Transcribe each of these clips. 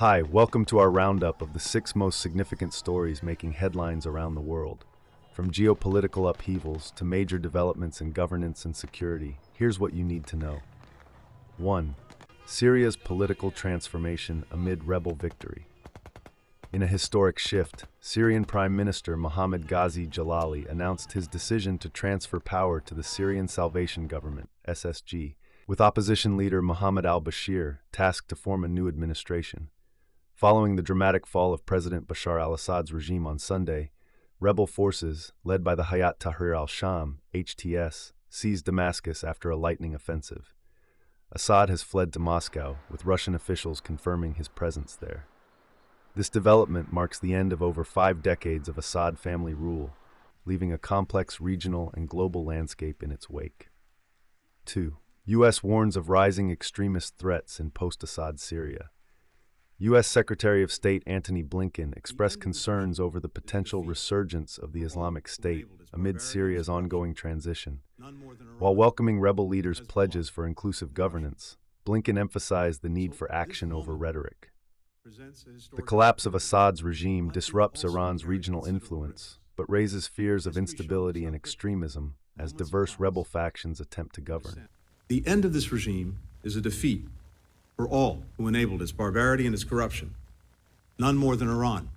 Hi, welcome to our roundup of the 6 most significant stories making headlines around the world. From geopolitical upheavals to major developments in governance and security, here's what you need to know. 1. Syria's political transformation amid rebel victory. In a historic shift, Syrian Prime Minister Mohammed Ghazi Jalali announced his decision to transfer power to the Syrian Salvation Government, SSG, with opposition leader Mohammed al-Bashir tasked to form a new administration. Following the dramatic fall of President Bashar al-Assad's regime on Sunday, rebel forces, led by the Hayat Tahrir al-Sham, HTS, seized Damascus after a lightning offensive. Assad has fled to Moscow, with Russian officials confirming his presence there. This development marks the end of over 5 decades of Assad family rule, leaving a complex regional and global landscape in its wake. 2. U.S. warns of rising extremist threats in post-Assad Syria. U.S. Secretary of State Antony Blinken expressed concerns over the potential resurgence of the Islamic State amid Syria's ongoing transition. While welcoming rebel leaders' pledges for inclusive governance, Blinken emphasized the need for action over rhetoric. The collapse of Assad's regime disrupts Iran's regional influence, but raises fears of instability and extremism as diverse rebel factions attempt to govern. The end of this regime is a defeat for all who enabled its barbarity and its corruption, none more than Iran,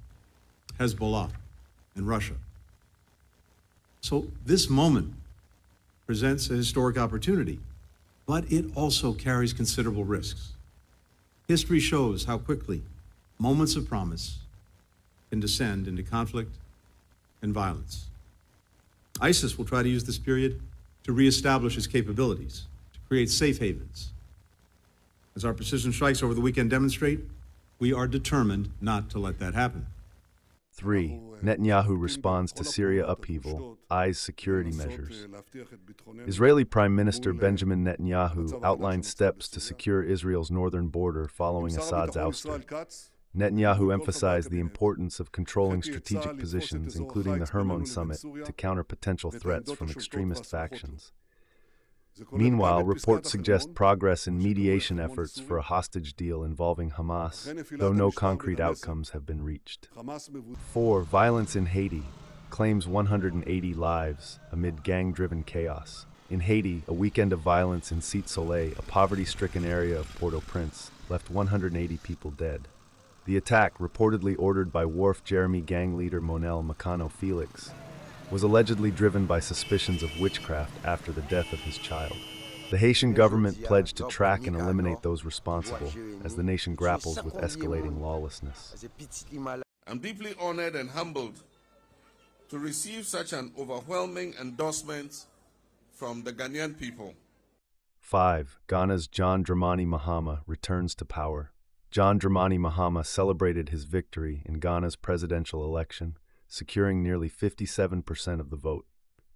Hezbollah, and Russia. So this moment presents a historic opportunity, but it also carries considerable risks. History shows how quickly moments of promise can descend into conflict and violence. ISIS will try to use this period to reestablish its capabilities, to create safe havens. As our precision strikes over the weekend demonstrate, we are determined not to let that happen. 3. Netanyahu responds to Syria upheaval, eyes security measures. Israeli Prime Minister Benjamin Netanyahu outlined steps to secure Israel's northern border following Assad's ouster. Netanyahu emphasized the importance of controlling strategic positions, including the Hermon summit, to counter potential threats from extremist factions. Meanwhile, reports suggest progress in mediation efforts for a hostage deal involving Hamas, though no concrete outcomes have been reached. 4. Violence in Haiti claims 180 lives amid gang-driven chaos. In Haiti, a weekend of violence in Cite Soleil, a poverty-stricken area of Port-au-Prince, left 180 people dead. The attack, reportedly ordered by Wharf Jeremy gang leader Monel Macano Felix, was allegedly driven by suspicions of witchcraft after the death of his child. The Haitian government pledged to track and eliminate those responsible as the nation grapples with escalating lawlessness. I'm deeply honored and humbled to receive such an overwhelming endorsement from the Ghanaian people. 5. Ghana's John Dramani Mahama returns to power. John Dramani Mahama celebrated his victory in Ghana's presidential election, securing nearly 57% of the vote.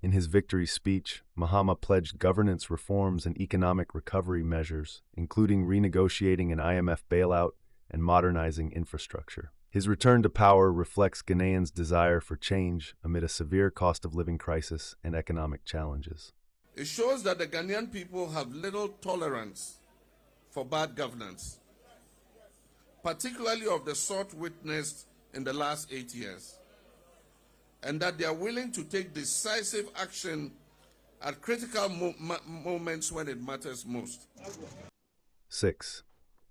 In his victory speech, Mahama pledged governance reforms and economic recovery measures, including renegotiating an IMF bailout and modernizing infrastructure. His return to power reflects Ghanaians' desire for change amid a severe cost of living crisis and economic challenges. It shows that the Ghanaian people have little tolerance for bad governance, particularly of the sort witnessed in the last 8 years, and that they are willing to take decisive action at critical moments when it matters most. 6.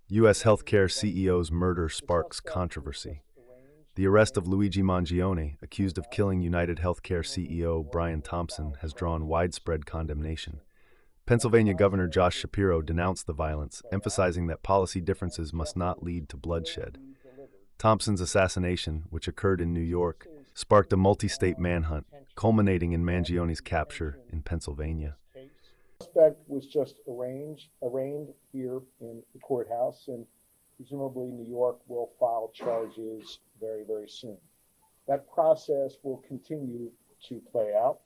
U.S. healthcare CEO's murder sparks controversy. The arrest of Luigi Mangione, accused of killing United Healthcare CEO Brian Thompson, has drawn widespread condemnation. Pennsylvania Governor Josh Shapiro denounced the violence, emphasizing that policy differences must not lead to bloodshed. Thompson's assassination, which occurred in New York, sparked a multi-state manhunt, culminating in Mangione's capture in Pennsylvania. The suspect was just arraigned here in the courthouse, and presumably New York will file charges very, very soon. That process will continue to play out,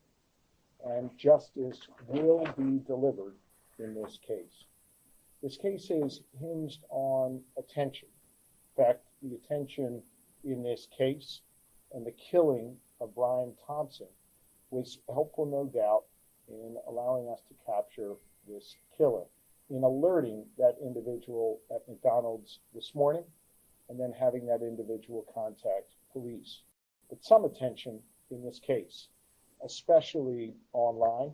and justice will be delivered in this case. This case is hinged on attention. In fact, the attention in this case and the killing of Brian Thompson was helpful, no doubt, in allowing us to capture this killer, in alerting that individual at McDonald's this morning, and then having that individual contact police. But some attention in this case, especially online,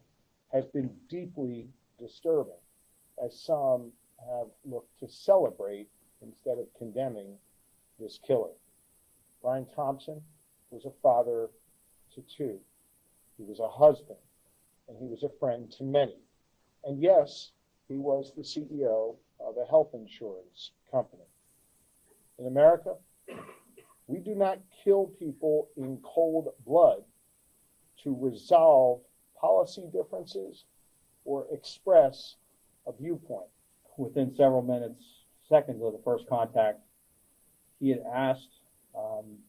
has been deeply disturbing, as some have looked to celebrate instead of condemning this killer. Brian Thompson was a father to two. He was a husband, and he was a friend to many. And yes, he was the CEO of a health insurance company. In America, we do not kill people in cold blood to resolve policy differences or express a viewpoint. Within several seconds of the first contact, he had asked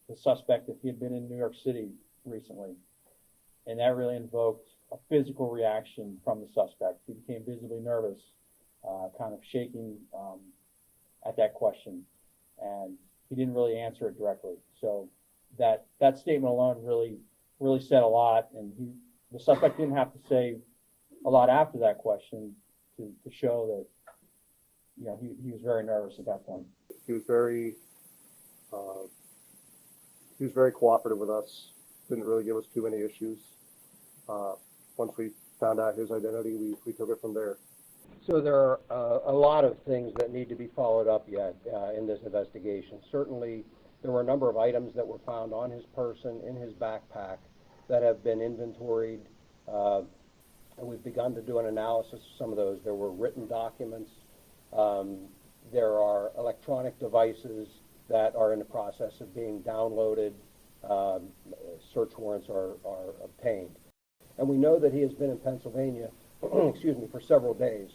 the suspect if he had been in New York City recently. And that really invoked a physical reaction from the suspect. He became visibly nervous, kind of shaking at that question. And he didn't really answer it directly. So that statement alone really said a lot. And the suspect didn't have to say a lot after that question to show that, you know, he was very nervous at that point. He was very cooperative with us. Didn't really give us too many issues. Once we found out his identity, we took it from there. So there are a lot of things that need to be followed up yet in this investigation. Certainly, there were a number of items that were found on his person, in his backpack, that have been inventoried. And we've begun to do an analysis of some of those. There were written documents. There are electronic devices that are in the process of being downloaded. Search warrants are obtained. And we know that he has been in Pennsylvania, excuse me, for several days.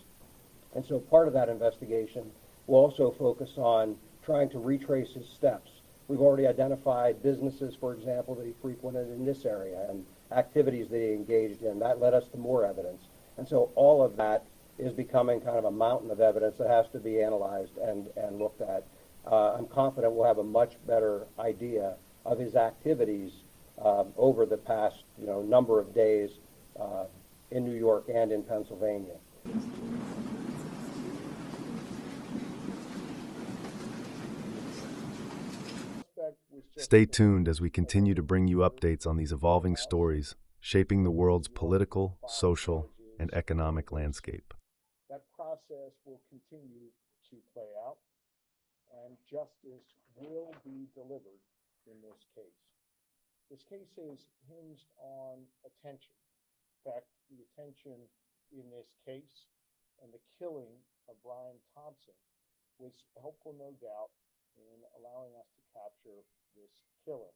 And so part of that investigation will also focus on trying to retrace his steps. We've already identified businesses, for example, that he frequented in this area and activities that he engaged in. That led us to more evidence. And so all of that is becoming kind of a mountain of evidence that has to be analyzed and looked at. I'm confident we'll have a much better idea of his activities over the past number of days in New York and in Pennsylvania. Stay tuned as we continue to bring you updates on these evolving stories, shaping the world's political, social, and economic landscape. That process will continue to play out, and justice will be delivered in this case. This case is hinged on attention. In fact, the attention in this case and the killing of Brian Thompson was helpful, no doubt, in allowing us to capture this killer.